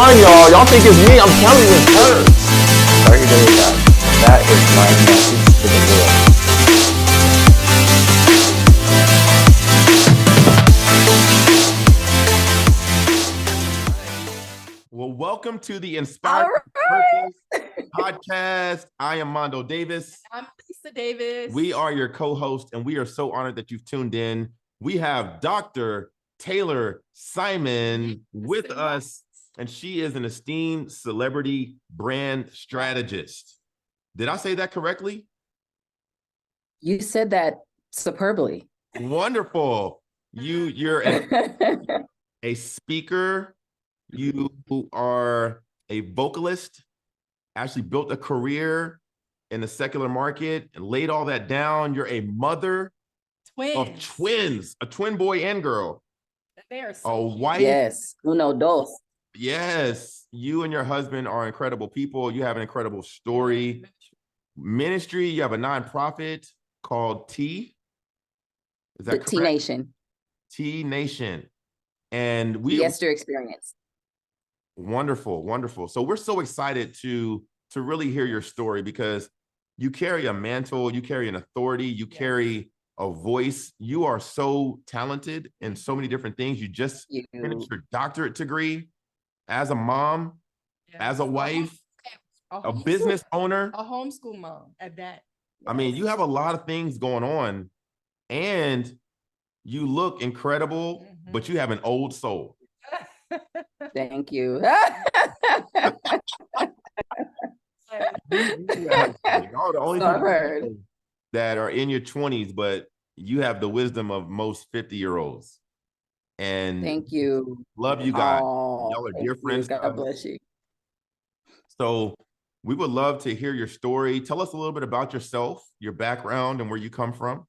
mind, y'all. Y'all think it's me. I'm telling you, it's her. Start your day with that. That is my message to the world. Well, welcome to the Inspired Purpose podcast. I am Mondo Davis. I'm Lisa Davis. We are your co-host, and we are so honored that you've tuned in. We have Dr. Taylor Simon with us, and she is an esteemed celebrity brand strategist. Did I say that correctly? You said that superbly. Wonderful. You're a speaker. You are a vocalist, actually built a career in the secular market and laid all that down. You're a mother of twins, a twin boy and girl. They are a wife. Yes, uno, dos. Yes, you and your husband are incredible people. You have an incredible story. Ministry, you have a nonprofit called T. Is that correct? T Nation. T Nation. And we the Esther Experience. Wonderful, wonderful. So we're so excited to really hear your story because you carry a mantle, you carry an authority, you carry a voice. You are so talented in so many different things. You just finished your doctorate degree as a mom, as a wife, a business owner, a homeschool mom at that. I mean, you have a lot of things going on and you look incredible, but you have an old soul. Thank you. Y'all the only people that are in your 20s, but you have the wisdom of most 50-year-olds. And thank you. Love you guys. Oh, y'all are dear friends. God bless you. So we would love to hear your story. Tell us a little bit about yourself, your background, and where you come from.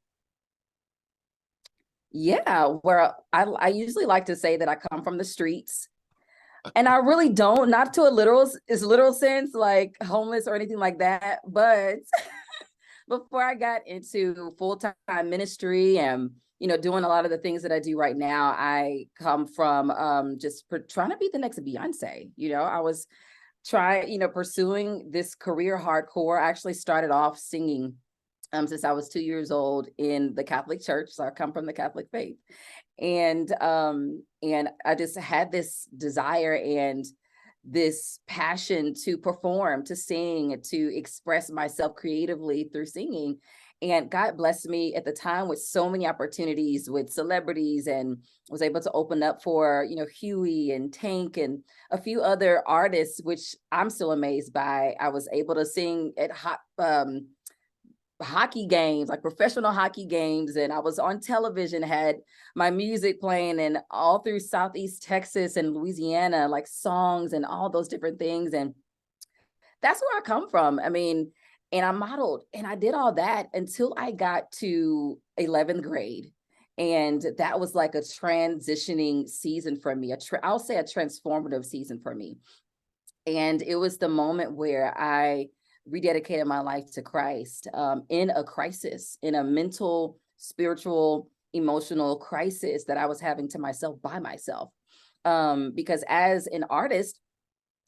Yeah, where I usually like to say that I come from the streets. And I really don't, not to a literal sense, like homeless or anything like that. But before I got into full-time ministry and, doing a lot of the things that I do right now, I come from just trying to be the next Beyonce. I was pursuing this career hardcore. I actually started off singing since I was 2 years old in the Catholic Church. So I come from the Catholic faith. And I just had this desire and this passion to perform, to sing, to express myself creatively through singing. And God blessed me at the time with so many opportunities with celebrities, and was able to open up for, Huey and Tank and a few other artists, which I'm still amazed by. I was able to sing at hockey games, like professional hockey games. And I was on television, had my music playing and all through Southeast Texas and Louisiana, like songs and all those different things. And that's where I come from. I mean, and I modeled and I did all that until I got to 11th grade. And that was like a transitioning season for me. I'll say a transformative season for me. And it was the moment where I rededicated my life to Christ in a crisis, in a mental, spiritual, emotional crisis that I was having to myself by myself. Because as an artist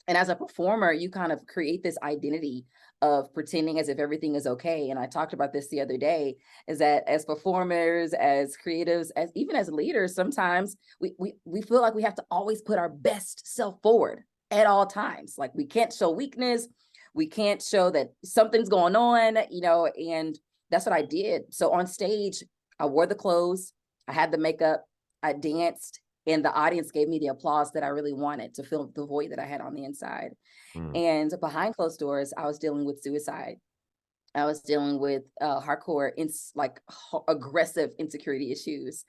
and as a performer, you kind of create this identity of pretending as if everything is okay. And I talked about this the other day, is that as performers, as creatives, even as leaders, sometimes we feel like we have to always put our best self forward at all times. Like we can't show weakness. We can't show that something's going on, and that's what I did. So on stage, I wore the clothes, I had the makeup, I danced, and the audience gave me the applause that I really wanted to fill the void that I had on the inside. And behind closed doors, I was dealing with suicide. I was dealing with hardcore, aggressive insecurity issues.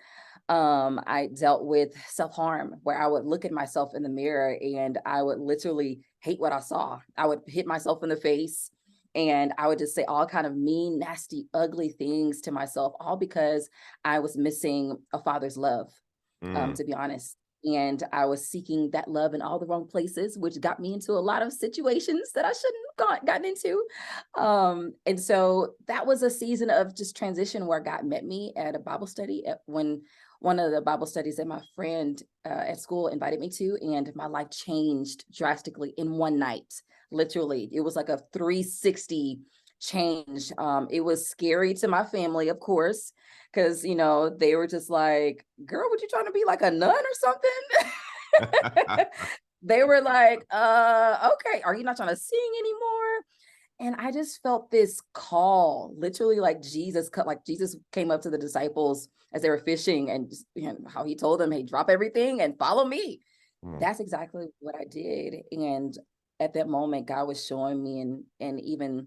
I dealt with self-harm, where I would look at myself in the mirror and I would literally hate what I saw. I would hit myself in the face and I would just say all kind of mean, nasty, ugly things to myself, all because I was missing a father's love, to be honest. And I was seeking that love in all the wrong places, which got me into a lot of situations that I shouldn't have gotten into. And so that was a season of just transition where God met me at a Bible study when one of the Bible studies that my friend at school invited me to, and my life changed drastically in one night. Literally, it was like a 360 change. It was scary to my family, of course, because they were just like, "Girl, what you trying to be, like a nun or something?" They were like, okay, are you not trying to sing anymore? And I just felt this call, literally like Jesus came up to the disciples as they were fishing, and just, how he told them, "Hey, drop everything and follow me." That's exactly what I did. And at that moment, God was showing me and even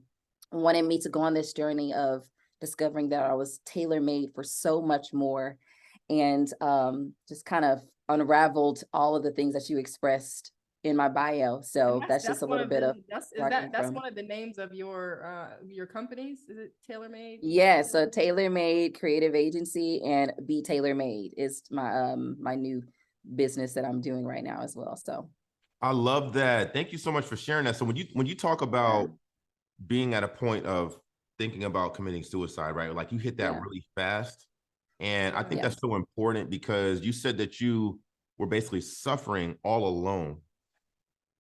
wanted me to go on this journey of discovering that I was tailor-made for so much more, and just kind of unraveled all of the things that you expressed in my bio. So And that's just a one little bit of that's where I came that's from. one of the names of your companies? Is it TaylorMade? Yeah, so Tailor-Made Creative Agency and Be Tailor-Made is my new business that I'm doing right now as well. So I love that. Thank you so much for sharing that. So when you talk about being at a point of thinking about committing suicide, right? Like you hit that yeah, really fast. And I think yeah, that's so important because you said that you were basically suffering all alone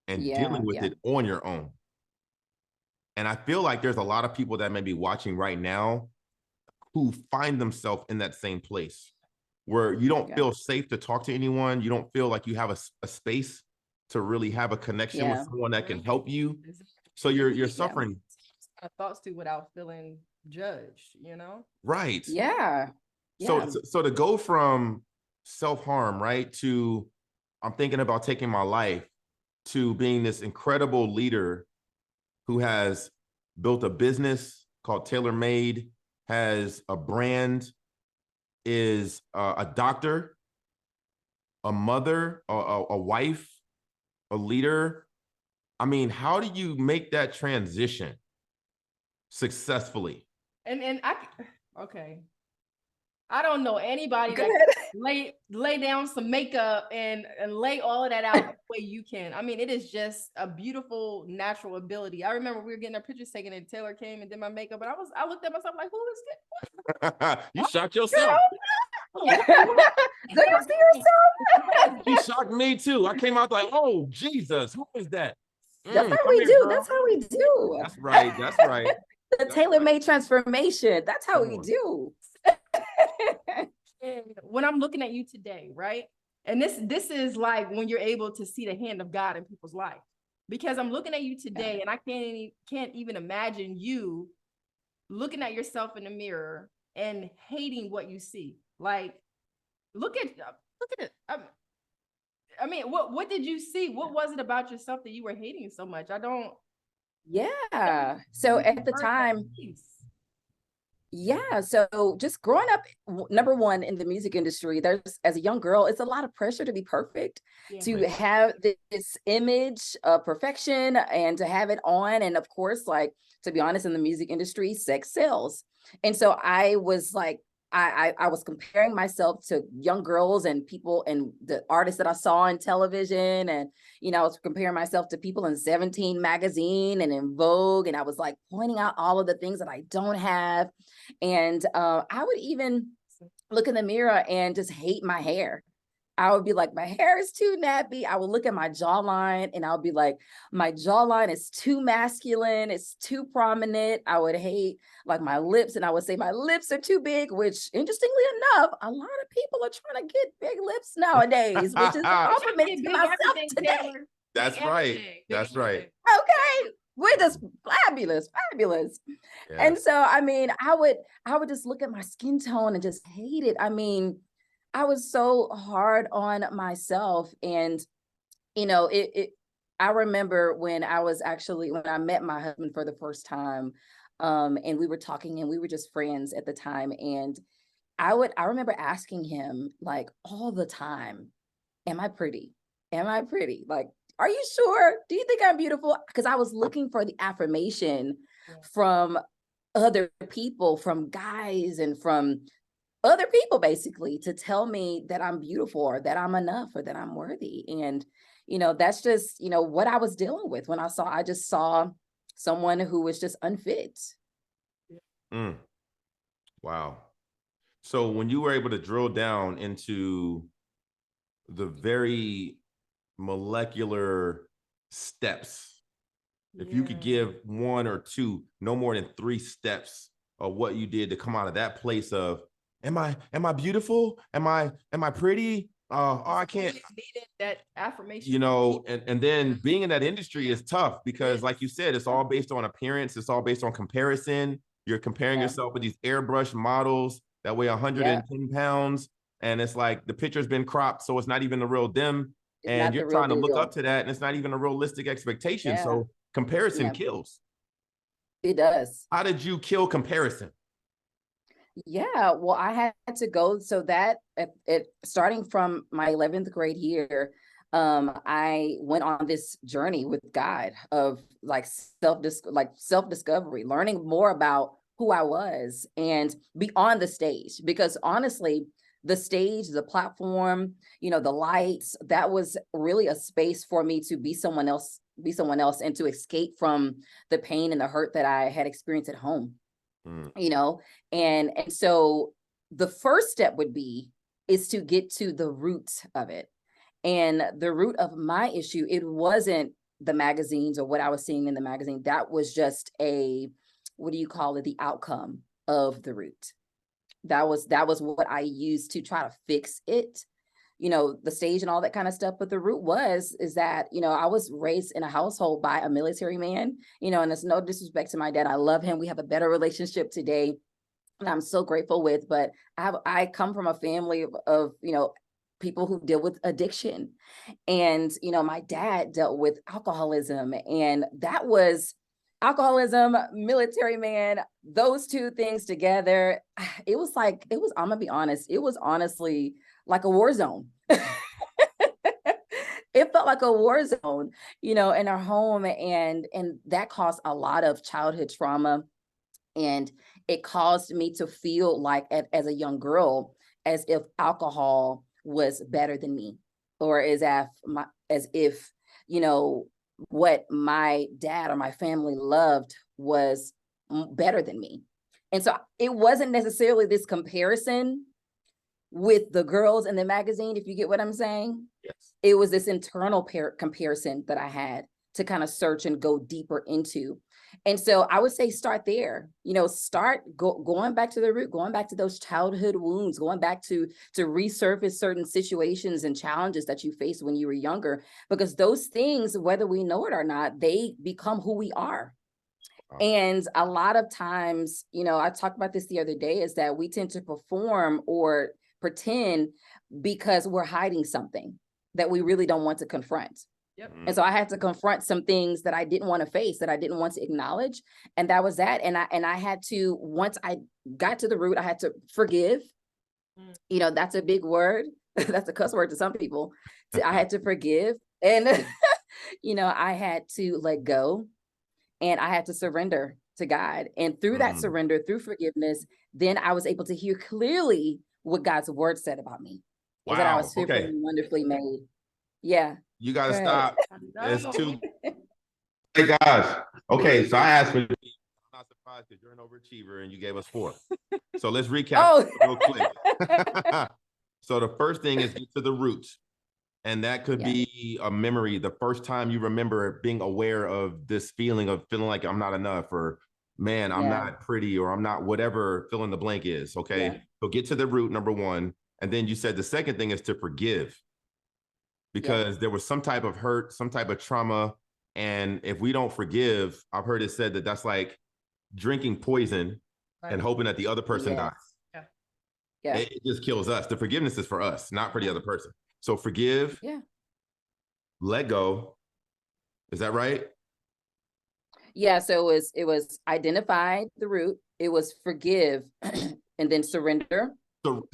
and yeah, dealing with yeah, it on your own. And I feel like there's a lot of people that may be watching right now who find themselves in that same place where you don't yeah, feel safe to talk to anyone. You don't feel like you have a space to really have a connection with yeah, someone that can help you. So You you're can't yeah, suffering. thoughts to without feeling judged, Right. yeah, yeah, So to go from self-harm, right, to I'm thinking about taking my life, to being this incredible leader who has built a business called TaylorMade, has a brand, is a doctor, a mother, a wife, a leader. I mean, how do you make that transition successfully? and okay. I don't know anybody that good. lay down some makeup and lay all of that out the way you can. I mean, it is just a beautiful natural ability. I remember we were getting our pictures taken and Taylor came and did my makeup, and I looked at myself like, who is this? You shocked yourself. Do you see yourself? You shocked me too. I came out like, oh Jesus, who is that? That's how Come we here, do. girl. That's how we do. That's right. That's right. The That's right. tailor-made transformation. That's how Come we on. do. And when I'm looking at you today, right? And this is like when you're able to see the hand of God in people's life. Because I'm looking at you today and I can't even imagine you looking at yourself in the mirror and hating what you see. Like, look at it. I mean, what did you see? What was it about yourself that you were hating so much? Yeah. So at the time, yeah. So just growing up, number one, in the music industry, there's, as a young girl, it's a lot of pressure to be perfect, to Right. have this image of perfection and to have it on. And of course, like, to be honest, in the music industry, sex sells. And so I was like, I was comparing myself to young girls and people and the artists that I saw on television. And, I was comparing myself to people in 17 magazine and in Vogue. And I was like pointing out all of the things that I don't have. And I would even look in the mirror and just hate my hair. I would be like, my hair is too nappy. I would look at my jawline and I would be like, my jawline is too masculine. It's too prominent. I would hate like my lips, and I would say my lips are too big, which interestingly enough, a lot of people are trying to get big lips nowadays, which is a compliment to myself today. That's right. That's right. Okay. We're just fabulous, fabulous. Yeah. And so, I mean, I would just look at my skin tone and just hate it. I mean, I was so hard on myself. And, I remember when I met my husband for the first time, and we were talking and we were just friends at the time. And I remember asking him like all the time, am I pretty? Am I pretty? Like, are you sure? Do you think I'm beautiful? Because I was looking for the affirmation from other people, from guys and from other people, basically, to tell me that I'm beautiful or that I'm enough or that I'm worthy. And, that's just, what I was dealing with when I just saw someone who was just unfit. Mm. Wow. So when you were able to drill down into the very molecular steps, if you could Yeah. give one or two, no more than 3 steps of what you did to come out of that place of, am I beautiful? Am I pretty? Oh, I can't, Always needed that affirmation. you from know, people. and then being in that industry is tough because, like you said, it's all Yeah. based on appearance, it's all based on comparison. You're comparing Yeah. yourself with these airbrush models that weigh Yeah. 110 pounds, and it's like the picture's been cropped, so it's not even the real them. It's And not you're the real trying to look up deal. to that, and it's not even a realistic expectation. Yeah. So comparison Yeah. kills. It does. How did you kill comparison? Yeah, well, I had to go so that starting from my 11th grade year, I went on this journey with God of like self-discovery, learning more about who I was and beyond the stage. Because honestly, the stage, the platform, the lights, that was really a space for me to be someone else and to escape from the pain and the hurt that I had experienced at home. Mm, And so the first step would be is to get to the root of it. And the root of my issue, it wasn't the magazines or what I was seeing in the magazine. That was just what do you call it, the outcome of the root. That was what I used to try to fix it, the stage and all that kind of stuff. But the root is that, I was raised in a household by a military man, and it's no disrespect to my dad. I love him. We have a better relationship today, and I'm so grateful with, but I come from a family of people who deal with addiction. And, my dad dealt with alcoholism, and that was alcoholism, military man, those two things together. I'm gonna be honest, it was honestly like a war zone. It felt like a war zone, in our home. And that caused a lot of childhood trauma. And it caused me to feel like as a young girl, as if alcohol was better than me, or as if, what my dad or my family loved was better than me. And so it wasn't necessarily this comparison with the girls in the magazine, if you get what I'm saying. yes. It was this internal comparison that I had to kind of search and go deeper into. And so I would say start there, going back to the root, going back to those childhood wounds, going back to resurface certain situations and challenges that you faced when you were younger, because those things, whether we know it or not, they become who we are. Wow. And a lot of times, I talked about this the other day, is that we tend to perform or pretend because we're hiding something that we really don't want to confront. Yep. And so I had to confront some things that I didn't want to face, that I didn't want to acknowledge. And that was that. And I had to, once I got to the root, I had to forgive. That's a big word. That's a cuss word to some people. I had to forgive. And, I had to let go, and I had to surrender to God. And through that surrender, through forgiveness, then I was able to hear clearly what God's word said about me. Wow. That I was fearfully and wonderfully made. Yeah. You got to stop. It's No. too. Hey guys. Okay, so I asked for. I'm not surprised because you're an overachiever and you gave us 4. So let's recap real quick. So the first thing is get to the roots. And that could be a memory, the first time you remember being aware of this feeling of feeling like I'm not enough, or man, I'm not pretty, or I'm not whatever fill in the blank is. Okay. Yeah. So get to the root, number 1. And then you said the second thing is to forgive, because there was some type of hurt, some type of trauma. And if we don't forgive, I've heard it said that that's like drinking poison and hoping that the other person dies. Yeah. It just kills us. The forgiveness is for us, not for the other person. So forgive, let go. Is that right? Yeah. So it was identify the root. It was forgive, and then surrender.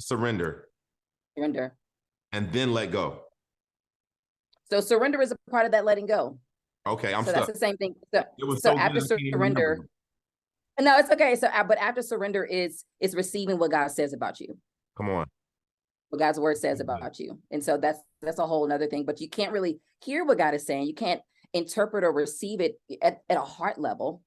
Surrender. And then let go. So surrender is a part of that letting go. Okay, I'm so stuck. That's the same thing. So, it was so after surrender, no, it's okay. So, but after surrender is receiving what God says about you. Come on. What God's word says about you. And so that's a whole nother thing, but you can't really hear what God is saying. You can't interpret or receive it at a heart level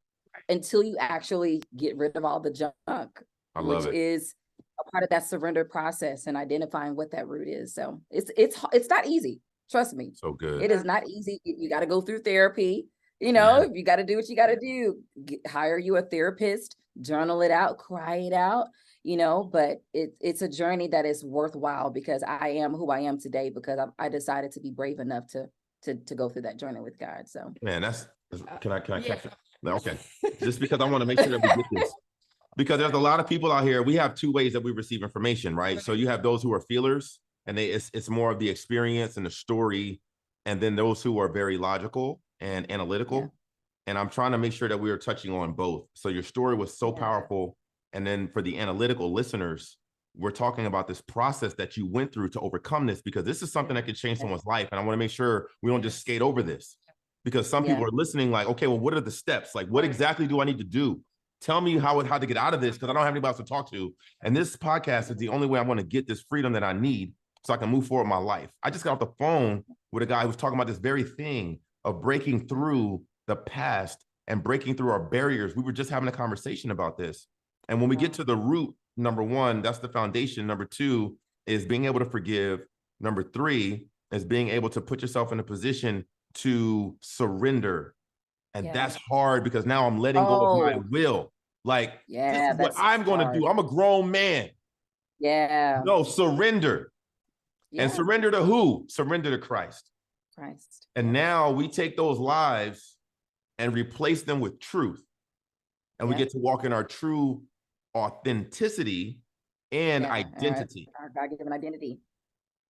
until you actually get rid of all the junk, which is a part of that surrender process and identifying what that root is. So it's not easy. Trust me. So good. It is not easy. You got to go through therapy. You Yeah. know, you got to do what you got to do. Hire you a therapist, journal it out, cry it out, you know, but it's a journey that is worthwhile because I am who I am today because I decided to be brave enough to go through that journey with God. So Man, can I Yeah. catch it? Okay. Just because I want to make sure that we get this. Because there's a lot of people out here. We have two ways that we receive information, right? So you have those who are feelers, and it's more of the experience and the story, and then those who are very logical and analytical. Yeah. And I'm trying to make sure that we are touching on both. So your story was so Yeah. powerful, and then for the analytical listeners, we're talking about this process that you went through to overcome this, because this is something that could change someone's life, and I want to make sure we don't just skate over this, because some people are listening like, okay, well, what are the steps? Like, what exactly do I need to do? Tell me how to get out of this, because I don't have anybody else to talk to. And this podcast is the only way I want to get this freedom that I need so I can move forward in my life. I just got off the phone with a guy who was talking about this very thing of breaking through the past and breaking through our barriers. We were just having a conversation about this. And when we get to the root, number one, that's the foundation. Number two is being able to forgive. Number three is being able to put yourself in a position to surrender. And that's hard because now I'm letting go of my will. Like, this is what I'm going to do. I'm a grown man. Yeah. No, surrender. And surrender to who? Surrender to Christ. And now we take those lives and replace them with truth. And we get to walk in our true authenticity and identity. Our God-given identity.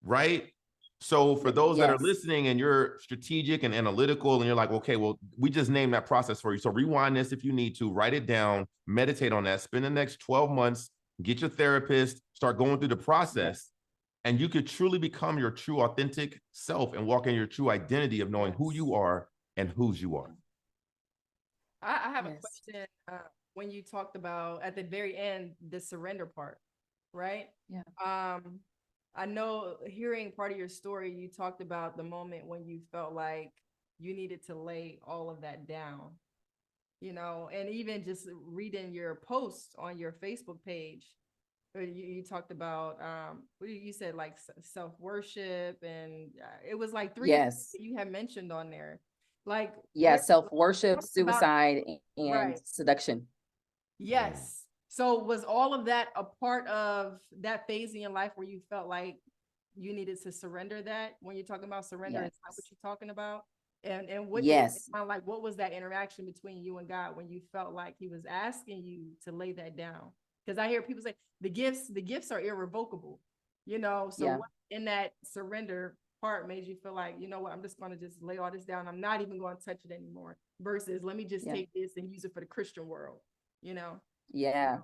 Right? So for those that are listening and you're strategic and analytical and you're like, okay, well, we just named that process for you. So rewind this if you need to, write it down, meditate on that, spend the next 12 months, get your therapist, start going through the process, and you could truly become your true authentic self and walk in your true identity of knowing who you are and whose you are. I have a question when you talked about at the very end, the surrender part, right? Yeah. I know hearing part of your story, you talked about the moment when you felt like you needed to lay all of that down, you know, and even just reading your post on your Facebook page, you talked about, you said like self-worship, and it was like three things that you had mentioned on there. Like, self-worship, suicide, and seduction. Yes. So was all of that a part of that phase in your life where you felt like you needed to surrender that? When you're talking about surrender, is that what you're talking about? And what like what was that interaction between you and God when you felt like he was asking you to lay that down? Because I hear people say the gifts are irrevocable, you know. So what in that surrender part made you feel like, you know what, I'm just going to just lay all this down. I'm not even going to touch it anymore versus let me just take this and use it for the Christian world, you know? Yeah.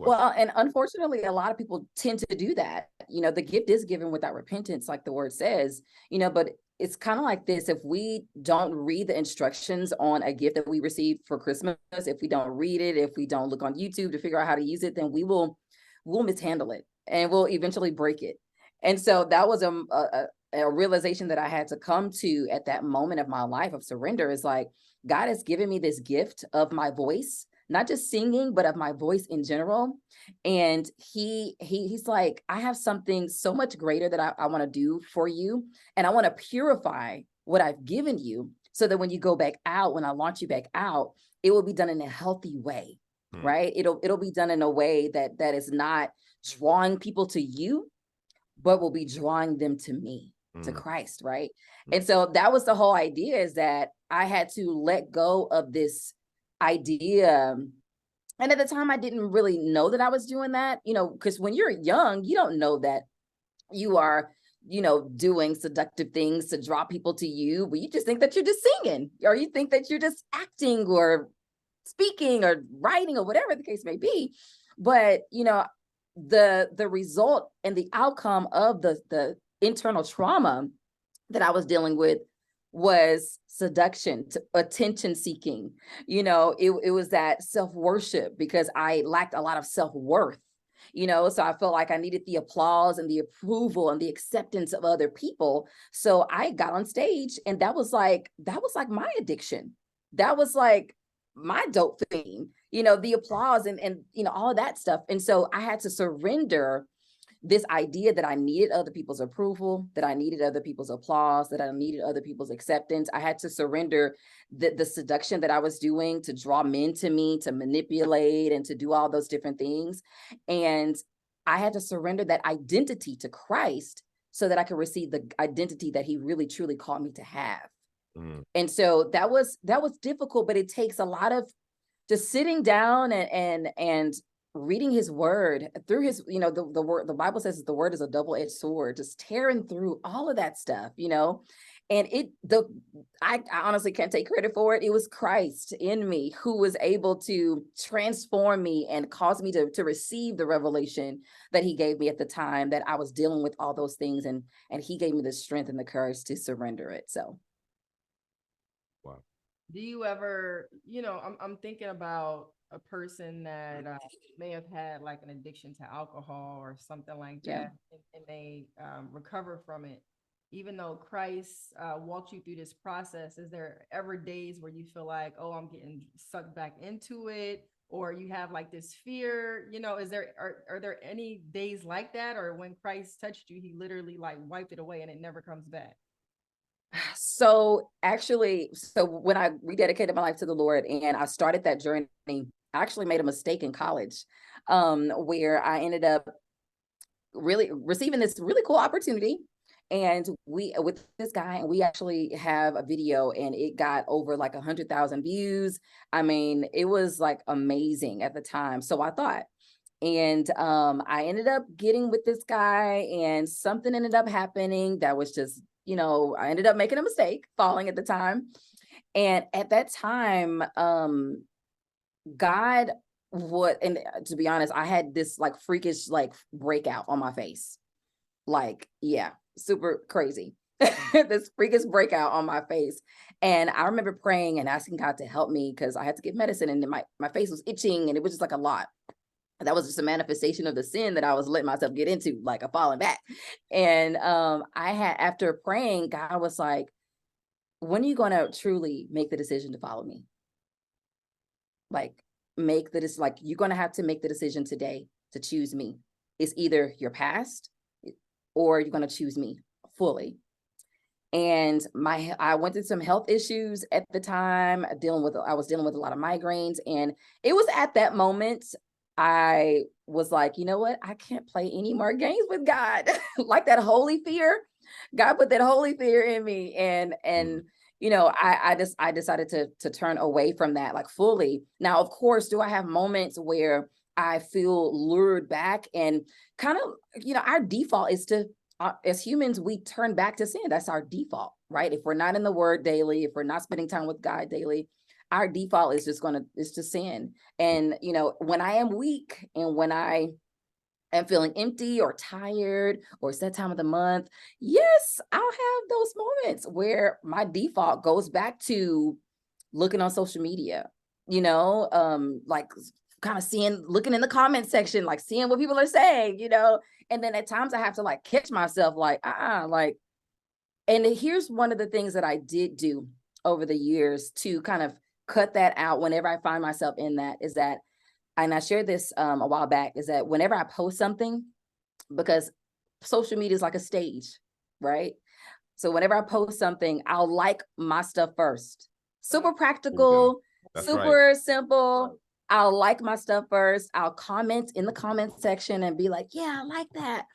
Well, and unfortunately, a lot of people tend to do that. You know, the gift is given without repentance, like the word says, you know, but it's kind of like this. If we don't read the instructions on a gift that we received for Christmas, if we don't read it, if we don't look on YouTube to figure out how to use it, then we'll mishandle it and we'll eventually break it. And so that was a realization that I had to come to at that moment of my life of surrender, is like, God has given me this gift of my voice, not just singing, but of my voice in general. And he's like, I have something so much greater that I want to do for you. And I want to purify what I've given you so that when you go back out, when I launch you back out, it will be done in a healthy way, right? It'll be done in a way that is not drawing people to you, but will be drawing them to me, to Christ, right? And so that was the whole idea, is that I had to let go of this idea. And at the time, I didn't really know that I was doing that, you know, because when you're young, you don't know that you are, you know, doing seductive things to draw people to you, but you just think that you're just singing, or you think that you're just acting or speaking or writing or whatever the case may be. But, you know, the result and the outcome of the internal trauma that I was dealing with was seduction, attention seeking. You know, it was that self-worship, because I lacked a lot of self-worth, you know, so I felt like I needed the applause and the approval and the acceptance of other people. So I got on stage, and that was like my addiction. That was like my dope theme, you know, the applause and you know, all of that stuff. And so I had to surrender this idea that I needed other people's approval, that I needed other people's applause, that I needed other people's acceptance. I had to surrender the seduction that I was doing to draw men to me, to manipulate and to do all those different things. And I had to surrender that identity to Christ so that I could receive the identity that he really truly called me to have. And so that was difficult, but it takes a lot of just sitting down and reading his word through his, you know, the word, the Bible says the word is a double-edged sword, just tearing through all of that stuff, you know. And I honestly can't take credit for it. It was Christ in me who was able to transform me and cause me to receive the revelation that he gave me at the time that I was dealing with all those things. And he gave me the strength and the courage to surrender it. So. Wow. Do you ever, you know, I'm thinking about a person that may have had like an addiction to alcohol or something like that, and they recover from it. Even though Christ walked you through this process, is there ever days where you feel like, oh, I'm getting sucked back into it, or you have like this fear? You know, are there any days like that, or when Christ touched you, he literally like wiped it away and it never comes back? So actually, so when I rededicated my life to the Lord and I started that journey, I actually made a mistake in college, where I ended up really receiving this really cool opportunity. And we with this guy, and we actually have a video, and it got over like 100,000 views. I mean, it was like amazing at the time. So I thought, and I ended up getting with this guy, and something ended up happening that was just, you know, I ended up making a mistake, falling at the time. And at that time, God would, and to be honest, I had this like freakish like breakout on my face. Like, yeah, super crazy. This freakish breakout on my face. And I remember praying and asking God to help me because I had to get medicine, and my face was itching, and it was just like a lot. That was just a manifestation of the sin that I was letting myself get into, like a falling back. And I had, after praying, God was like, when are you going to truly make the decision to follow me? Like, like, you're going to have to make the decision today to choose me. It's either your past or you're going to choose me fully. And I went through some health issues at the time, I was dealing with a lot of migraines. And it was at that moment I was like, you know what? I can't play any more games with God. Like that holy fear. God put that holy fear in me. And you know, I decided to turn away from that like fully. Now, of course, do I have moments where I feel lured back, and kind of, you know, our default is to, as humans, we turn back to sin. That's our default, right? If we're not in the word daily, if we're not spending time with God daily, our default is to sin. And, you know, when I am weak and when I am feeling empty or tired, or it's that time of the month, yes, I'll have those moments where my default goes back to looking on social media, you know, like kind of looking in the comment section, like seeing what people are saying, you know. And then at times I have to like catch myself like, like, and here's one of the things that I did do over the years to kind of cut that out whenever I find myself in that, is that, and I shared this a while back, is that whenever I post something, because social media is like a stage, right? So whenever I post something, I'll like my stuff first. Super practical, super simple. I'll like my stuff first. I'll comment in the comment section and be like, yeah, I like that.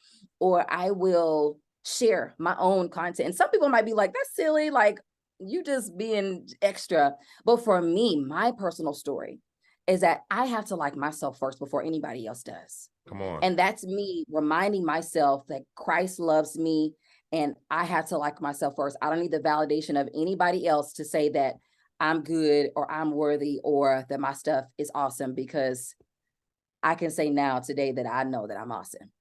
Or I will share my own content. And some people might be like, that's silly, like you just being extra. But for me, my personal story is that I have to like myself first before anybody else does. Come on. And that's me reminding myself that Christ loves me, and I have to like myself first. I don't need the validation of anybody else to say that I'm good or I'm worthy or that my stuff is awesome, because I can say now today that I know that I'm awesome.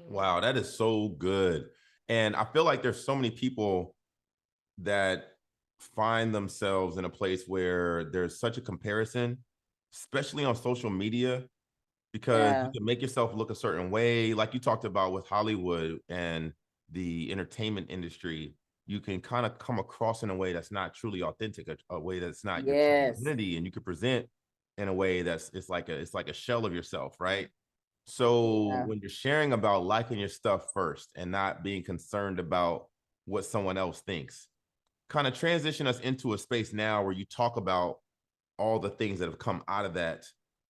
Wow, that is so good. And I feel like there's so many people that find themselves in a place where there's such a comparison, especially on social media, because you can make yourself look a certain way, like you talked about with Hollywood and the entertainment industry. you can kind of come across in a way that's not truly authentic, a way that's not your true Yes. identity, and you can present in a way that's it's like a shell of yourself, right? So Yeah. when you're sharing about liking your stuff first and not being concerned about what someone else thinks, kind of transition us into a space now where you talk about all the things that have come out of that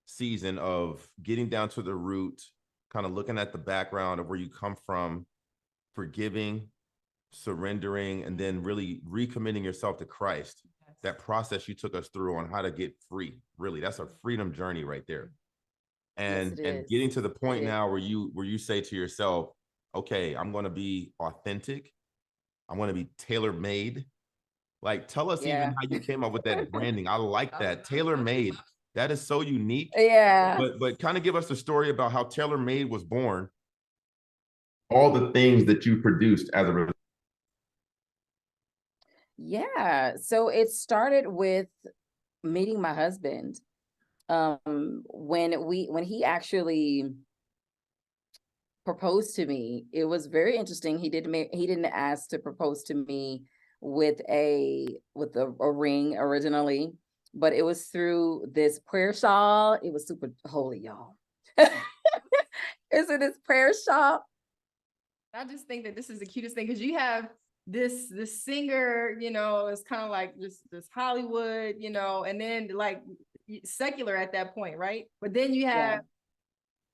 season of getting down to the root, kind of looking at the background of where you come from, forgiving, surrendering, and then really recommitting yourself to Christ. Yes. That process you took us through on how to get free. Really, that's a freedom journey right there. Yes, And it and is. getting to the point It is. now where you say to yourself, okay, I'm going to be authentic. I'm going to be tailor-made. Like, tell us even Yeah. how you came up with that branding. I like that. Tailor-made. That is so unique. Yeah. But kind of give us the story about how tailor-made was born. All the things that you produced as a result. Yeah. So it started with meeting my husband. When he actually proposed to me, it was very interesting. He didn't ask to propose to me with a ring originally, but it was through this prayer shawl. It was super holy, y'all. Is it this prayer shawl? I just think that this is the cutest thing because you have this singer, you know, it's kind of like this Hollywood, you know, and then like secular at that point, right? But then you have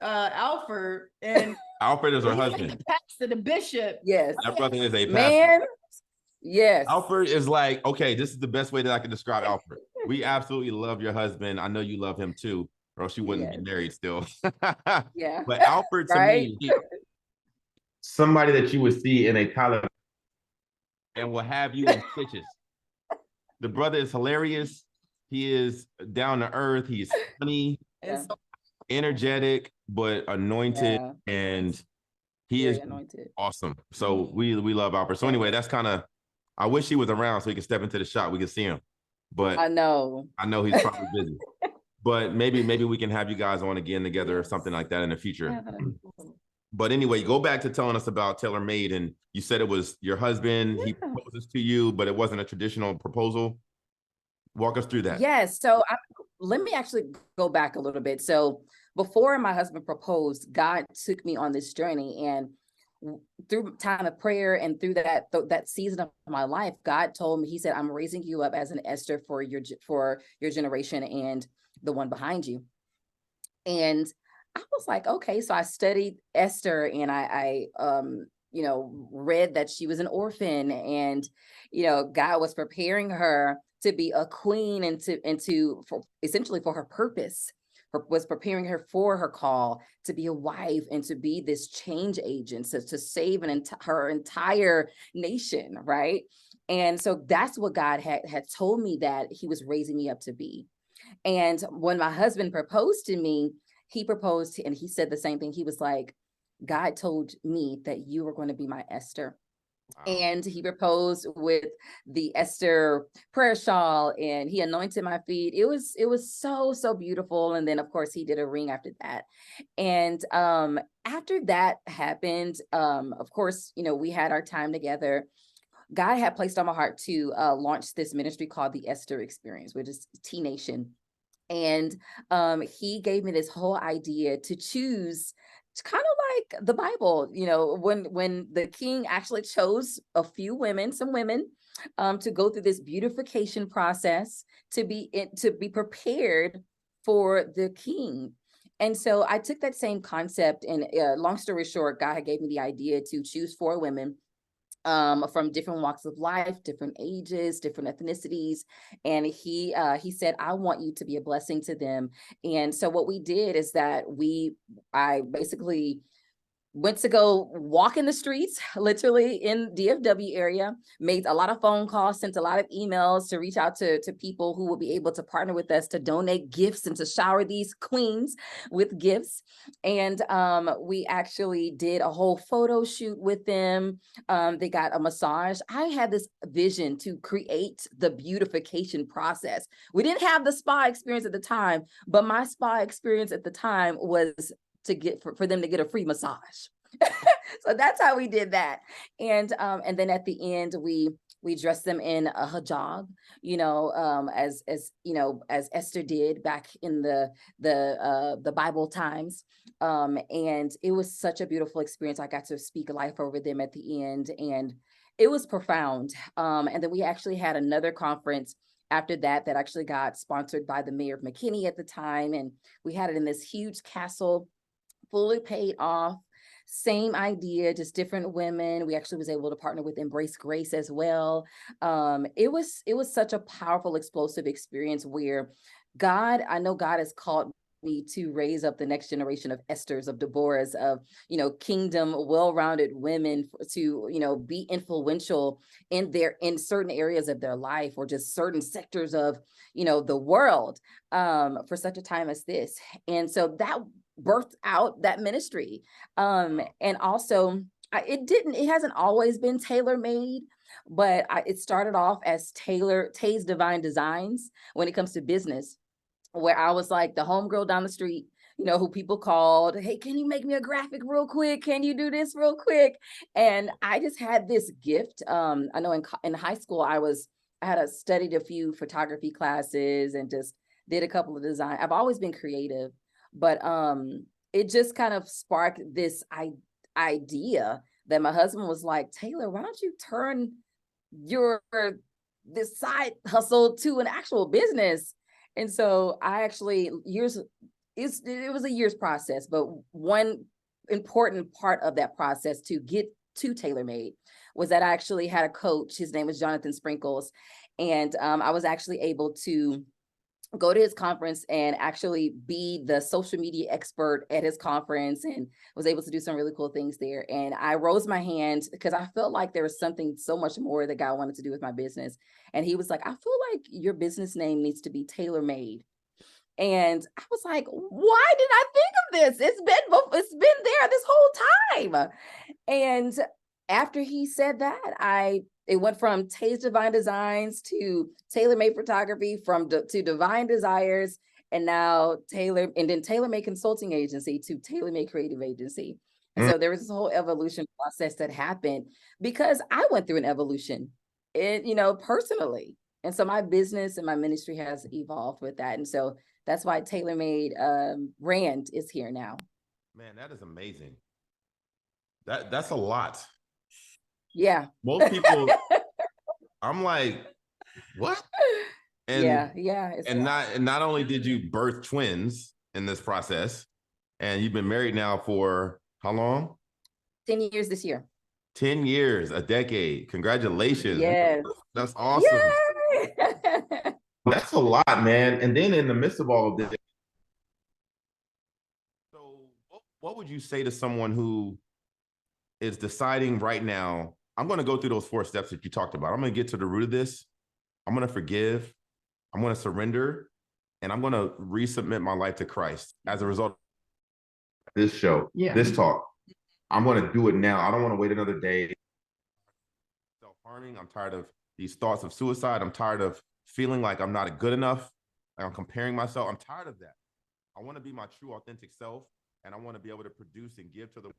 Alfred, and Alfred is her he's like husband. the pastor, the bishop. Yes. That brother is a pastor. Man. Yes. Alfred is like, okay, this is the best way that I can describe Alfred. We absolutely love your husband. I know you love him too, or else you wouldn't Yes. be married still. Yeah. But Alfred to Right? me, somebody that you would see in a Tyler and will have you in stitches. The brother is hilarious. He is down to earth. He's funny, And Yeah. so energetic, but anointed, Yeah. and he Very is anointed. awesome. So we love Alfred. So anyway, that's kind of. I wish he was around so he could step into the shot. We could see him, but I know. I know he's probably busy. But maybe we can have you guys on again together or something like that in the future. Yeah, that'd be cool. But anyway, go back to telling us about Tailor Made, and you said it was your husband. He Yeah. proposes to you, but it wasn't a traditional proposal. Walk us through that. Yes. So let me actually go back a little bit. So before my husband proposed, God took me on this journey, and through time of prayer and through that season of my life, God told me, he said, I'm raising you up as an Esther for your generation and the one behind you. And I was like, okay. So I studied Esther, and I read that she was an orphan, and, God was preparing her to be a queen and for essentially for her purpose, was preparing her for her call to be a wife and to be this change agent, to save her entire nation, right? And so that's what God had told me that he was raising me up to be. And when my husband proposed to me, he proposed and he said the same thing. He was like, God told me that you were going to be my Esther. Wow. And he proposed with the Esther prayer shawl, and he anointed my feet. It was so beautiful. And then of course he did a ring after that. And after that happened, of course, we had our time together. God had placed on my heart to launch this ministry called the Esther Experience, which is T Nation. And he gave me this whole idea to choose. It's kind of like the Bible, when the king actually chose some women, to go through this beautification process to be prepared for the king. And so I took that same concept, and long story short, God gave me the idea to choose 4 women from different walks of life, different ages, different ethnicities. And he said, I want you to be a blessing to them. And so what we did is that I basically went to go walk in the streets, literally in DFW area, made a lot of phone calls, sent a lot of emails to reach out to people who would be able to partner with us to donate gifts and to shower these queens with gifts. And we actually did a whole photo shoot with them. They got a massage. I had this vision to create the beautification process. We didn't have the spa experience at the time, but my spa experience at the time was to get for them to get a free massage. So that's how we did that. And then at the end we dressed them in a hijab, as as Esther did back in the Bible times. And it was such a beautiful experience. I got to speak life over them at the end, and it was profound. And then we actually had another conference after that actually got sponsored by the mayor of McKinney at the time, and we had it in this huge castle, fully paid off. Same idea, just different women. We actually was able to partner with Embrace Grace as well. It was such a powerful, explosive experience where I know God has called me to raise up the next generation of Esthers, of Deborahs, of kingdom, well-rounded women to be influential in certain areas of their life, or just certain sectors of the world, for such a time as this. And so that birthed out that ministry. And also it hasn't always been tailor-made, but it started off as Tay's Divine Designs when it comes to business, where I was like the homegirl down the street, who people called, hey, can you make me a graphic real quick? Can you do this real quick? And I just had this gift. I know in high school, I had studied a few photography classes and just did a couple of design. I've always been creative, but it just kind of sparked this idea that my husband was like, Taylor, why don't you turn this side hustle to an actual business? And so I actually it was a year's process, but one important part of that process to get to TaylorMade was that I actually had a coach. His name was Jonathan Sprinkles. And I was actually able to go to his conference and actually be the social media expert at his conference, and was able to do some really cool things there. And I rose my hand because I felt like there was something so much more that God wanted to do with my business. And he was like, I feel like your business name needs to be TaylorMade. And I was like, why did I think of this? It's been there this whole time. And after he said that, it went from Tay's Divine Designs to TaylorMade Photography, to Divine Desires, and now TaylorMade Consulting Agency to TaylorMade Creative Agency. And so there was this whole evolution process that happened because I went through an evolution, personally. And so my business and my ministry has evolved with that. And so that's why TaylorMade brand is here now. Man, that is amazing. That's a lot. Yeah. Most people, I'm like, what? And yeah. And not only did you birth twins in this process, and you've been married now for how long? 10 years this year. 10 years, a decade. Congratulations. Yes. That's awesome. Yay! That's a lot, man. And then in the midst of all of this, so what would you say to someone who is deciding right now, I'm going to go through those 4 steps that you talked about. I'm going to get to the root of this. I'm going to forgive. I'm going to surrender. And I'm going to resubmit my life to Christ as a result of this show, this talk. I'm going to do it now. I don't want to wait another day. Self-harming. I'm tired of these thoughts of suicide. I'm tired of feeling like I'm not good enough. Like I'm comparing myself. I'm tired of that. I want to be my true, authentic self. And I want to be able to produce and give to the.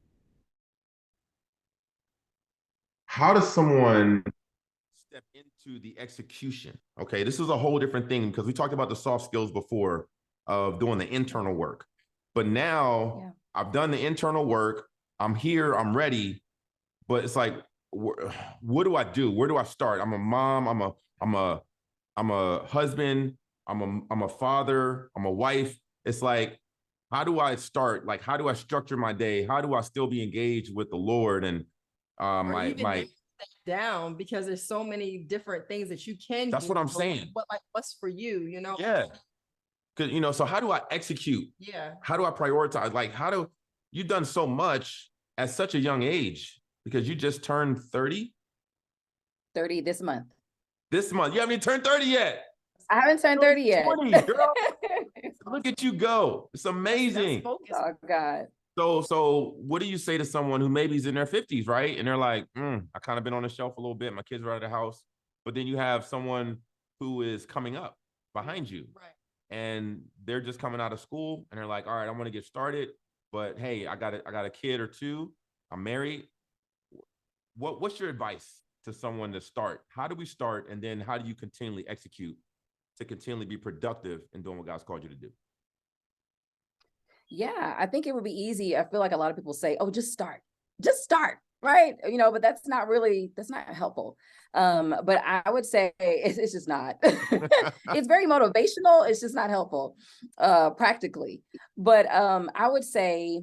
How does someone step into the execution? Okay, this is a whole different thing because we talked about the soft skills before of doing the internal work. But now I've done the internal work. I'm here, I'm ready. But it's like, what do I do? Where do I start? I'm a mom, I'm a husband, I'm a father, I'm a wife. It's like, how do I start? Like, how do I structure my day? How do I still be engaged with the Lord? And my down, because there's so many different things that you can that's do. what I'm saying. What's for you, Yeah. Because so how do I execute? Yeah. How do I prioritize? Like, you've done so much at such a young age, because you just turned 30 this month. You haven't even turned 30 yet. I haven't turned 30 yet. 20, girl. Look at you go. It's amazing. That's focus. Oh God. So what do you say to someone who maybe is in their 50s, right? And they're like, I kind of been on the shelf a little bit. My kids are out of the house. But then you have someone who is coming up behind you. Right. And they're just coming out of school and they're like, all right, I want to get started. But hey, I got a kid or two. I'm married. What's your advice to someone to start? How do we start? And then how do you continually execute to continually be productive in doing what God's called you to do? Yeah, I think it would be easy. I feel like a lot of people say, "Oh, just start," right? But that's not helpful. But I would say it's just not. It's very motivational. It's just not helpful, practically. But I would say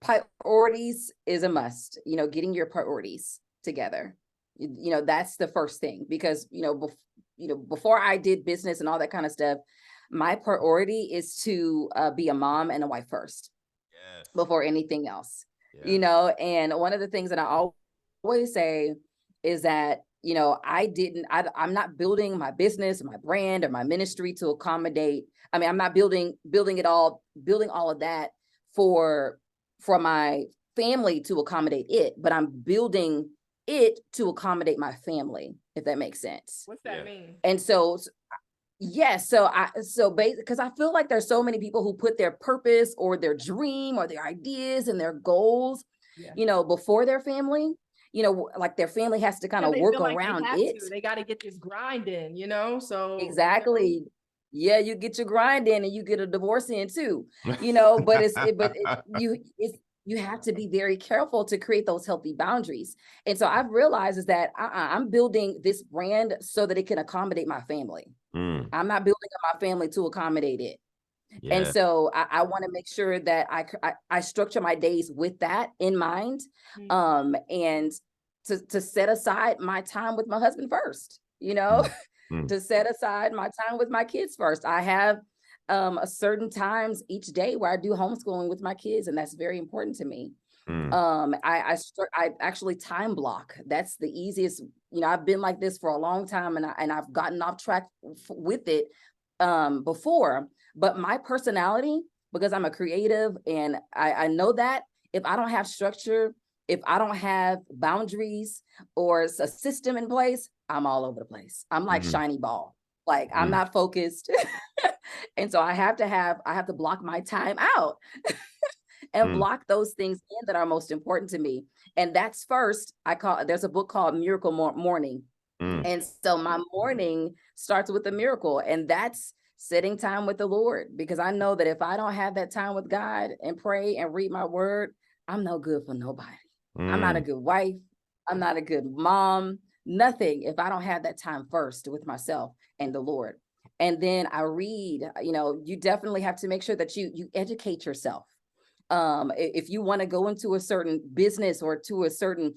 priorities is a must. Getting your priorities together. That's the first thing, because before I did business and all that kind of stuff, my priority is to be a mom and a wife first. Yes. Before anything else. Yes. And one of the things that I always say is that I'm not building my business or my brand or my ministry to accommodate. I mean, I'm not building all of that for my family to accommodate it, but I'm building it to accommodate my family, if that makes sense. What's that mean? And so yes, because I feel like there's so many people who put their purpose or their dream or their ideas and their goals, before their family. Like their family has to kind of work around it. They got to get this grind in, so exactly. Yeah, you get your grind in and you get a divorce in too, but you have to be very careful to create those healthy boundaries. And so I've realized is that I'm building this brand so that it can accommodate my family. I'm not building my family to accommodate it. Yeah. And so I want to make sure that I structure my days with that in mind, and to set aside my time with my husband first, to set aside my time with my kids first. I have a certain times each day where I do homeschooling with my kids, and that's very important to me. I actually time block. That's the easiest. I've been like this for a long time, and I've gotten off track with it before. But my personality, because I'm a creative, and I know that if I don't have structure, if I don't have boundaries or a system in place, I'm all over the place. I'm like shiny ball. Like I'm not focused. And so I have to block my time out and block those things in that are most important to me. And that's first. There's a book called Miracle Morning. And so my morning starts with a miracle, and that's setting time with the Lord, because I know that if I don't have that time with God and pray and read my word, I'm no good for nobody. I'm not a good wife. I'm not a good mom, nothing if I don't have that time first with myself and the Lord. And then I read, you definitely have to make sure that you educate yourself. If you want to go into a certain business or do a certain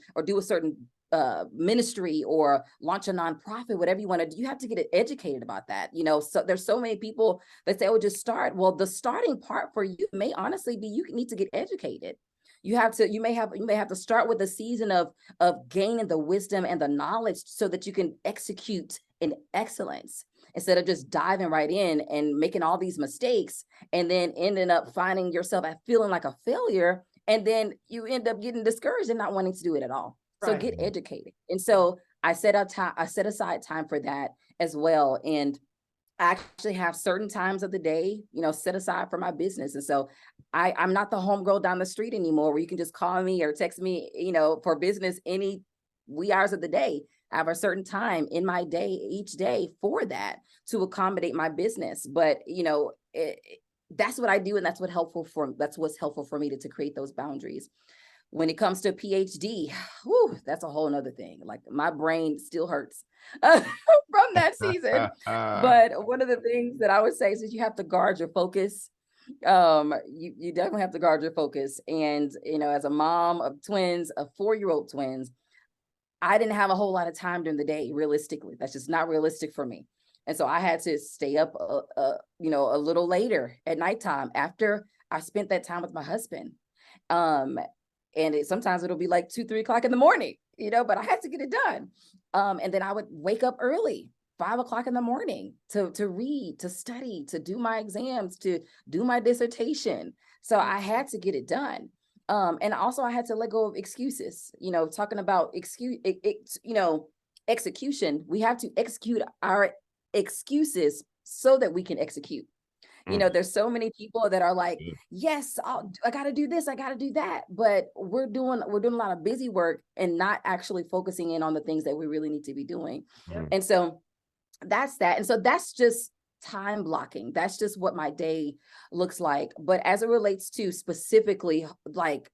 ministry or launch a nonprofit, whatever you want to do, you have to get educated about that. So there's so many people that say, oh, just start. Well, the starting part for you may honestly be, you need to get educated. You may have to start with a season of gaining the wisdom and the knowledge so that you can execute in excellence, instead of just diving right in and making all these mistakes and then ending up finding yourself feeling like a failure. And then you end up getting discouraged and not wanting to do it at all. Right. So get educated. And so I set aside time for that as well. And I actually have certain times of the day, set aside for my business. And so I'm not the homegirl down the street anymore where you can just call me or text me, for business any wee hours of the day. I have a certain time in my day, each day, for that, to accommodate my business. But, that's what I do. And that's what's helpful for me to create those boundaries. When it comes to PhD, that's a whole nother thing. Like my brain still hurts from that season. But one of the things that I would say is that you have to guard your focus. You definitely have to guard your focus. And, as a mom of twins, of 4-year-old twins, I didn't have a whole lot of time during the day, realistically. That's just not realistic for me. And so I had to stay up, a little later at nighttime after I spent that time with my husband. And sometimes it'll be like 2-3 o'clock in the morning, but I had to get it done. And then I would wake up early, 5 o'clock in the morning to read, to study, to do my exams, to do my dissertation. So I had to get it done. And also I had to let go of excuses, talking about execution. We have to execute our excuses so that we can execute. You know, there's so many people that are like, Mm. yes, I got to do this, I got to do that. But we're doing a lot of busy work and not actually focusing in on the things that we really need to be doing. Mhm. And so that's that. And so that's just time blocking. That's just what my day looks like. But as it relates to specifically like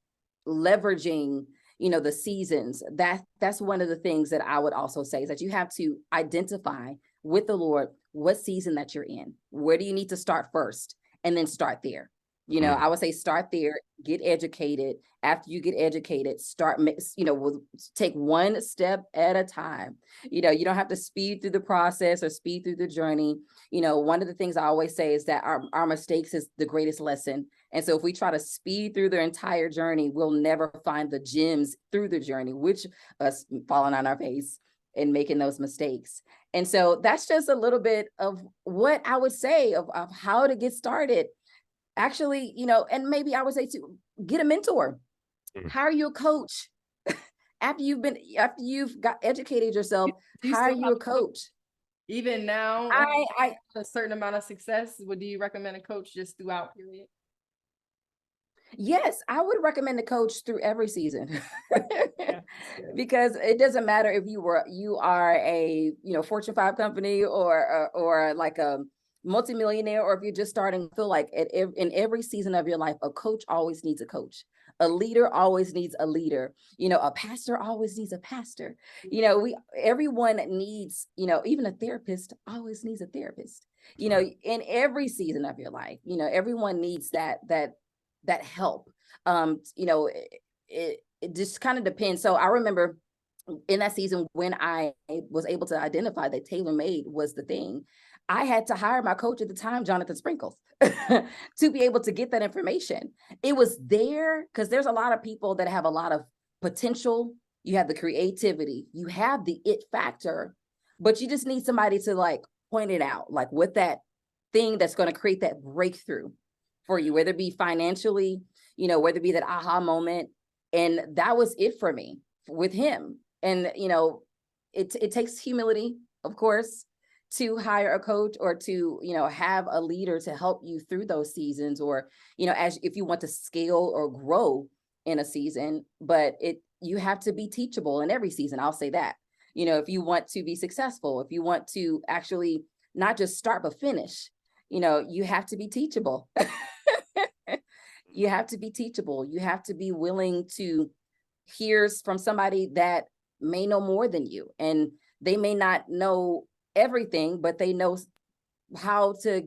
leveraging, you know, the seasons, that's one of the things that I would also say is that you have to identify with the Lord what season that you're in. Where do you need to start first? And then start there. You know, I would say start there, get educated. After you get educated, we'll take one step at a time. You know, you don't have to speed through the process or speed through the journey. You know, one of the things I always say is that our mistakes is the greatest lesson. And so if we try to speed through the entire journey, we'll never find the gems through the journey, which us falling on our face and making those mistakes. And so that's just a little bit of what I would say of how to get started. Actually, you know, and maybe I would say to get a mentor, hire you a coach. after you've got educated yourself, Do you hire still you have a coach. even now, I a certain amount of success? Do you recommend a coach just throughout period? Yes, I would recommend a coach through every season. Yeah. Because it doesn't matter if you are a, you know, Fortune 5 company or like a multimillionaire, or if you're just starting. I feel like in every season of your life, a coach always needs a coach. A leader always needs a leader. You know, a pastor always needs a pastor. You know, everyone needs, you know, even a therapist always needs a therapist. You know, in every season of your life, you know, everyone needs that help. You know, it just kind of depends. So I remember in that season when I was able to identify that tailor-made was the thing, I had to hire my coach at the time, Jonathan Sprinkles, to be able to get that information. It was there because there's a lot of people that have a lot of potential. You have the creativity, you have the it factor, but you just need somebody to like point it out, like what that thing that's going to create that breakthrough for you, whether it be financially, you know, whether it be that aha moment. And that was it for me with him. And, you know, it takes humility, of course, to hire a coach or to, you know, have a leader to help you through those seasons, or, you know, as if you want to scale or grow in a season. But you have to be teachable in every season. I'll say that. You know, if you want to be successful, if you want to actually not just start but finish, you know, you have to be teachable. You have to be teachable. You have to be willing to hear from somebody that may know more than you, and they may not know everything, but they know how to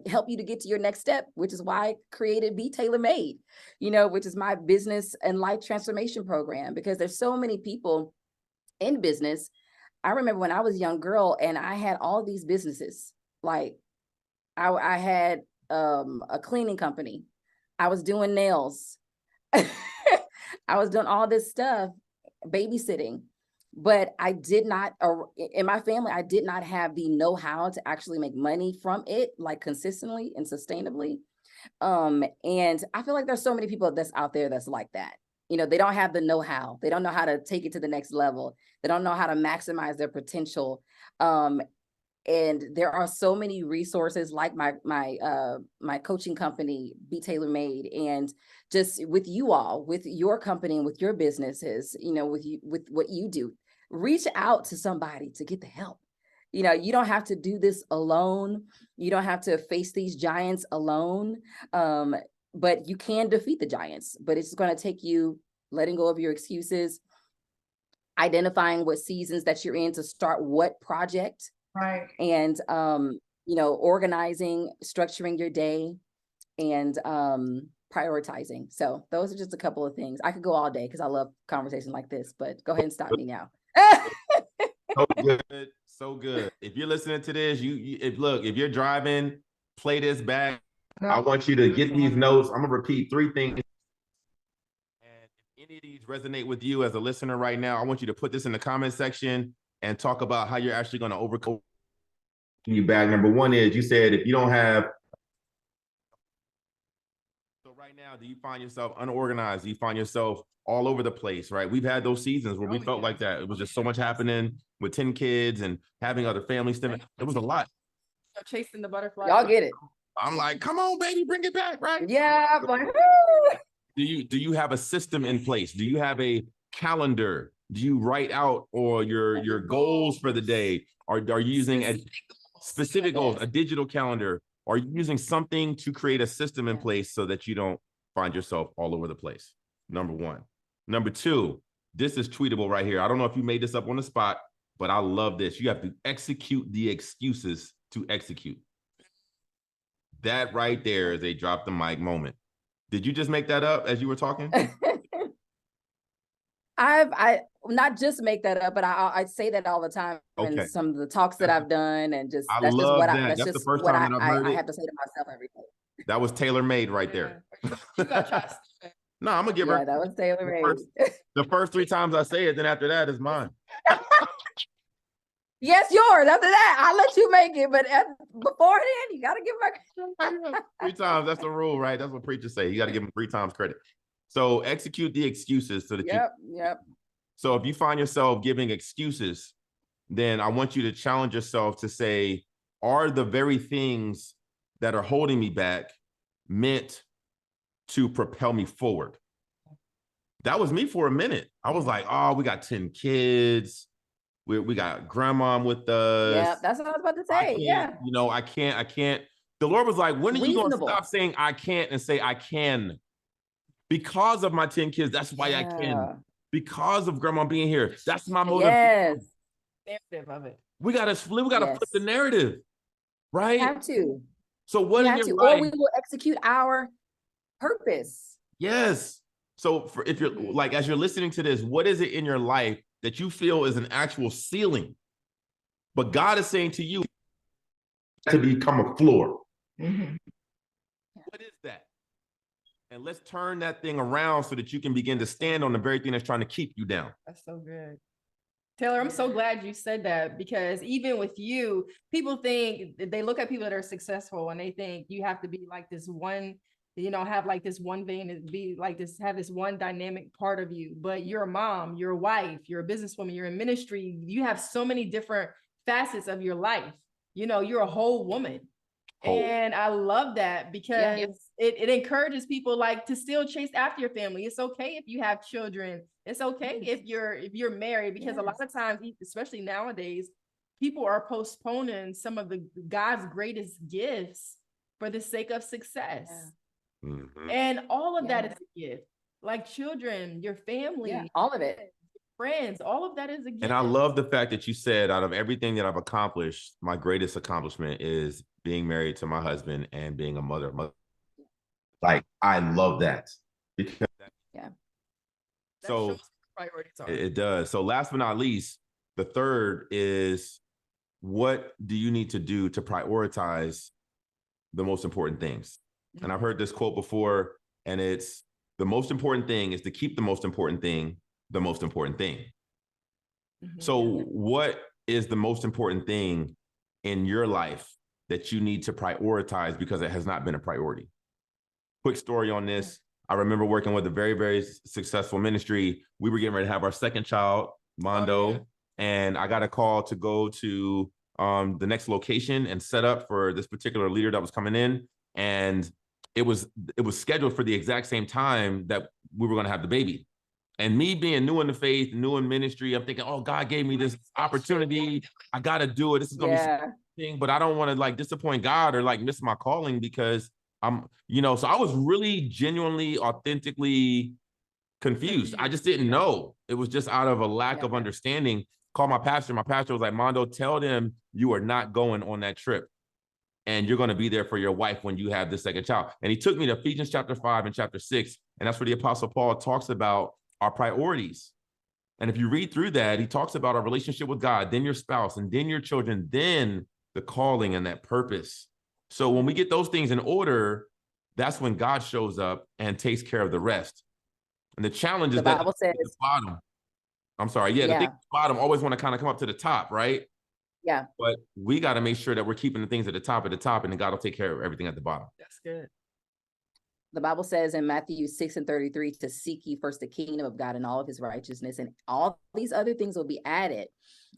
help you to get to your next step, which is why I created Be Tailor Made, you know, which is my business and life transformation program, because there's so many people in business. I remember when I was a young girl and I had all these businesses. Like I had a cleaning company. I was doing nails. I was doing all this stuff, babysitting, but I did not, or in my family, I did not have the know-how to actually make money from it, like consistently and sustainably. And I feel like there's so many people that's out there that's like that. You know, they don't have the know-how. They don't know how to take it to the next level. They don't know how to maximize their potential. And there are so many resources like my coaching company, Be Tailor Made, and just with you all, with your company and with your businesses, you know, with what you do, reach out to somebody to get the help. You know, you don't have to do this alone. You don't have to face these giants alone. But you can defeat the giants, but it's going to take you letting go of your excuses, identifying what seasons that you're in to start what project. Right. And you know, organizing, structuring your day, and prioritizing. So those are just a couple of things. I could go all day because I love conversation like this, but go ahead and stop me now. So good, so good. If you're listening to this, if you're driving, play this back. I want you to get these notes. I'm gonna repeat 3 things. And if any of these resonate with you as a listener right now, I want you to put this in the comment section and talk about how you're actually going to overcome you back. Number 1 is, you said if you don't have. So right now, do you find yourself unorganized? Do you find yourself all over the place, right? We've had those seasons where we felt like that. It was just so much happening with 10 kids and having other family stuff. It was a lot. Chasing the butterfly. Y'all get it. I'm like, come on, baby, bring it back, right? Yeah, but Do you have a system in place? Do you have a calendar? Do you write out or your goals for the day? Are you using a specific goals, a digital calendar? Are you using something to create a system in place so that you don't find yourself all over the place? Number one. Number two, this is tweetable right here. I don't know if you made this up on the spot, but I love this. You have to execute the excuses to execute. That right there is a drop the mic moment. Did you just make that up as you were talking? I not just make that up, but I say that all the time Okay. in some of the talks that I've done, and just I that's just love what that. I That's the first time that I've heard I it. have to say to myself every day. That was tailor-made right there. You gotta trust. No, I'm gonna give Yeah, her that was tailor made. the first 3 times I say it, then after that is mine. Yes, yours. After that, I'll let you make it, but beforehand, you gotta give my 3 times, that's the rule, right? That's what preachers say. You got to give them 3 times credit. So execute the excuses so that Yep. So if you find yourself giving excuses, then I want you to challenge yourself to say, are the very things that are holding me back meant to propel me forward? That was me for a minute. I was like, oh, we got 10 kids. We got grandma with us. Yeah, that's what I was about to say. Yeah. You know, I can't. The Lord was like, when are you going to Reasonable. stop saying I can't and say I can? Because of my 10 kids, that's why I can. Because of grandma being here, that's my motive. Yes. Narrative of it. We gotta flip the narrative, right? We have to. So what We in have your to, life? or we will execute our purpose. Yes. So if you're like, as you're listening to this, what is it in your life that you feel is an actual ceiling, but God is saying to you to become a floor? Mm-hmm. What is that? And let's turn that thing around so that you can begin to stand on the very thing that's trying to keep you down. That's so good. Taylor, I'm so glad you said that, because even with you, people think, they look at people that are successful and they think you have to be like this one, have like this one vein and be like this, have this one dynamic part of you. But you're a mom, you're a wife, you're a businesswoman, you're in ministry. You have so many different facets of your life. You're a whole woman. And I love that, because it encourages people like to still chase after your family. It's okay if you have children. It's okay if you're married, because a lot of times, especially nowadays, people are postponing some of the God's greatest gifts for the sake of success. Mm-hmm. And all of that is a gift. Like children, your family, all of it. Friends, all of that is a gift. And I love the fact that you said, out of everything that I've accomplished, my greatest accomplishment is being married to my husband and being a mother. Like, I love that, because so priorities are. it does. So last but not least, the third is, what do you need to do to prioritize the most important things? Mm-hmm. And I've heard this quote before, and it's, the most important thing is to keep the most important thing the most important thing. Mm-hmm. So what is the most important thing in your life that you need to prioritize because it has not been a priority? Quick story on this. I remember working with a very, very successful ministry. We were getting ready to have our second child, Mondo, and I got a call to go to the next location and set up for this particular leader that was coming in. And it was scheduled for the exact same time that we were going to have the baby. And me being new in the faith, new in ministry, I'm thinking, oh, God gave me this opportunity. I got to do it. This is going to be something, but I don't want to like disappoint God or like miss my calling, because I'm, so I was really genuinely, authentically confused. I just didn't know. It was just out of a lack of understanding. Called my pastor. My pastor was like, Mondo, tell them you are not going on that trip, and you're going to be there for your wife when you have the second child. And he took me to Ephesians chapter 5 and chapter 6. And that's where the Apostle Paul talks about our priorities. And if you read through that, he talks about our relationship with God, then your spouse, and then your children, then the calling and that purpose. So when we get those things in order, that's when God shows up and takes care of the rest. And the challenge is that the bottom. I'm sorry. The thing at the bottom always want to kind of come up to the top, right? Yeah. But we got to make sure that we're keeping the things at the top, and then God will take care of everything at the bottom. That's good. The Bible says in Matthew 6:33 to seek ye first the kingdom of God and all of his righteousness, and all these other things will be added.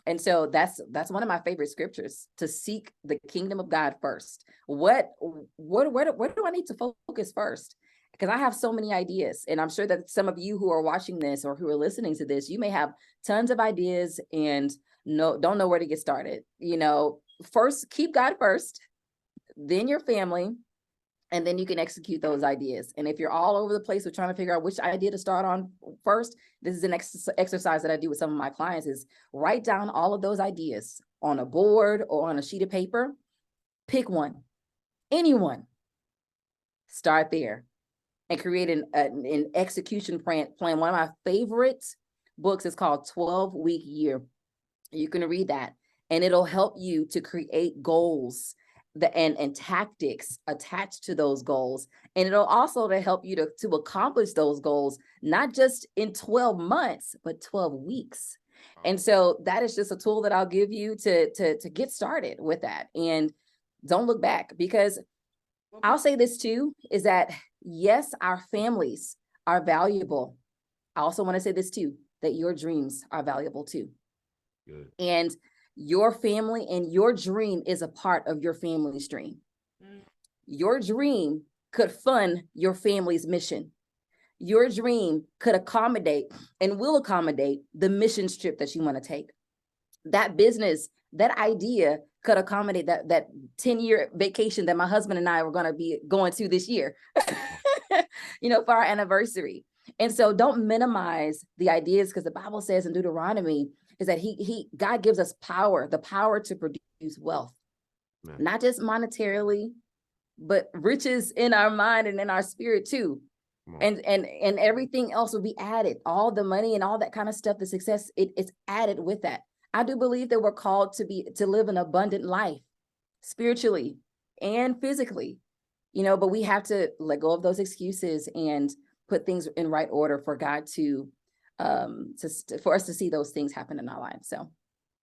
And so that's one of my favorite scriptures, to seek the kingdom of God first. Where do I need to focus first? Because I have so many ideas, and I'm sure that some of you who are watching this or who are listening to this, you may have tons of ideas and don't know where to get started. First, keep God first, then your family, and then you can execute those ideas. And if you're all over the place with trying to figure out which idea to start on first, this is an exercise that I do with some of my clients, is write down all of those ideas on a board or on a sheet of paper. Pick one, anyone, start there, and create an execution plan. One of my favorite books is called 12-Week Year. You can read that, and it'll help you to create goals and tactics attached to those goals. And it'll also to help you to accomplish those goals, not just in 12 months, but 12 weeks. And so that is just a tool that I'll give you to get started with that. And don't look back, because I'll say this too, is that yes, our families are valuable. I also want to say this too, that your dreams are valuable too. Good. And your family and your dream is a part of your family's dream. Your dream could fund your family's mission. Your dream could accommodate and will accommodate the mission trip that you want to take. That business, that idea could accommodate that 10-year vacation that my husband and I were going to be going to this year, for our anniversary. And so don't minimize the ideas, because the Bible says in Deuteronomy is that God gives us the power to produce wealth, not just monetarily, but riches in our mind and in our spirit too. And everything else will be added. All the money and all that kind of stuff, the success, it's added with that. I do believe that we're called to live an abundant life, spiritually and physically, but we have to let go of those excuses and put things in right order for God for us to see those things happen in our lives. So,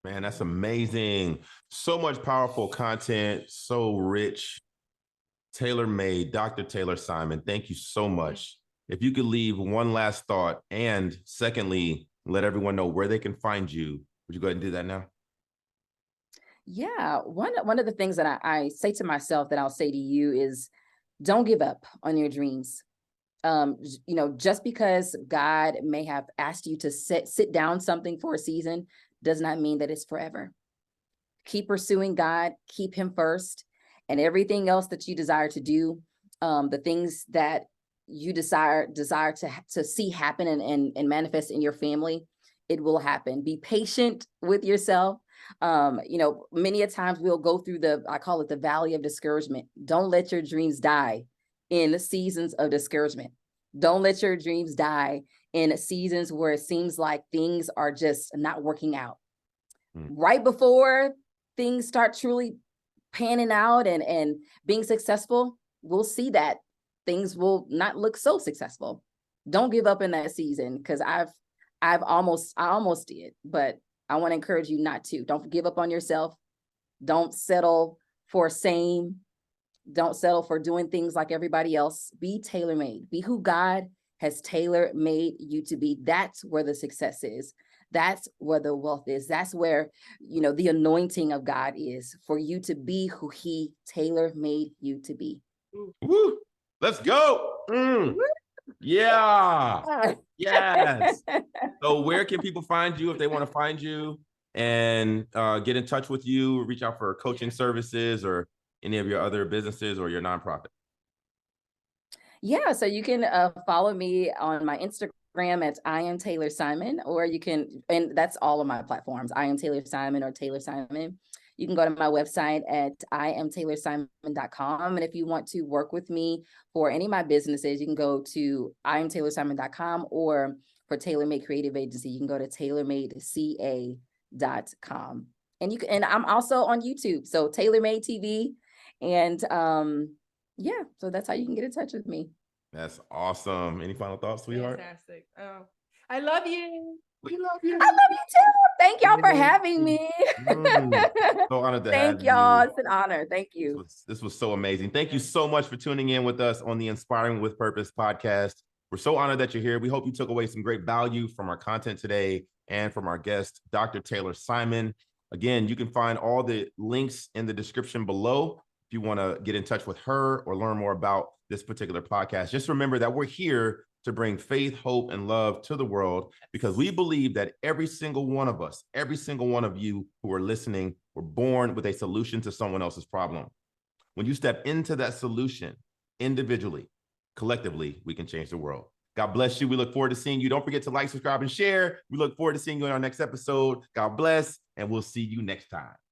man, that's amazing. So much powerful content, so rich, tailor-made. Dr. Taylor Simon, thank you so much. If you could leave one last thought, and secondly, let everyone know where they can find you, would you go ahead and do that now? Yeah, one of the things that I say to myself that I'll say to you is, don't give up on your dreams. Just because God may have asked you to sit down something for a season does not mean that it's forever. Keep pursuing God, keep him first, and everything else that you desire to do, the things that you desire to see happen and manifest in your family, it will happen. Be patient with yourself. Many a times we'll go through I call it the valley of discouragement. Don't let your dreams die in the seasons of discouragement. Don't let your dreams die in seasons where it seems like things are just not working out. Right before things start truly panning out and being successful, we'll see that things will not look so successful. Don't give up in that season, because I almost did, but I want to encourage you not to. Don't give up on yourself. Don't settle for same. Don't settle for doing things like everybody else. Be tailor-made. Be who God has tailor-made you to be. That's where the success is. That's where the wealth is. That's where, the anointing of God is, for you to be who he tailor-made you to be. Woo! Let's go. Yeah. Yes. So where can people find you if they want to find you and get in touch with you, reach out for coaching services or any of your other businesses or your nonprofit? Yeah, so you can follow me on my Instagram at I am Taylor Simon, or you can, and that's all of my platforms, I am Taylor Simon or Taylor Simon. You can go to my website at iamtaylorsimon.com. And if you want to work with me for any of my businesses, you can go to iamtaylorsimon.com, or for Tailor Made Creative Agency, you can go to tailormadeca.com. And I'm also on YouTube, so Tailor Made TV. And yeah, so that's how you can get in touch with me. That's awesome. Any final thoughts, sweetheart? Fantastic. I love you. We love you. I love you too. Thank y'all for having me. So honored to have Thank y'all. you. It's an honor. Thank you. This was so amazing. Thank you so much for tuning in with us on the Inspiring with Purpose podcast. We're so honored that you're here. We hope you took away some great value from our content today. and from our guest, Dr. Taylor Simon. Again, you can find all the links in the description below if you want to get in touch with her or learn more about this particular podcast. Just remember that we're here to bring faith, hope, and love to the world because we believe that every single one of us, every single one of you who are listening, were born with a solution to someone else's problem. When you step into that solution individually, collectively, we can change the world. God bless you. We look forward to seeing you. Don't forget to like, subscribe, and share. We look forward to seeing you in our next episode. God bless, and we'll see you next time.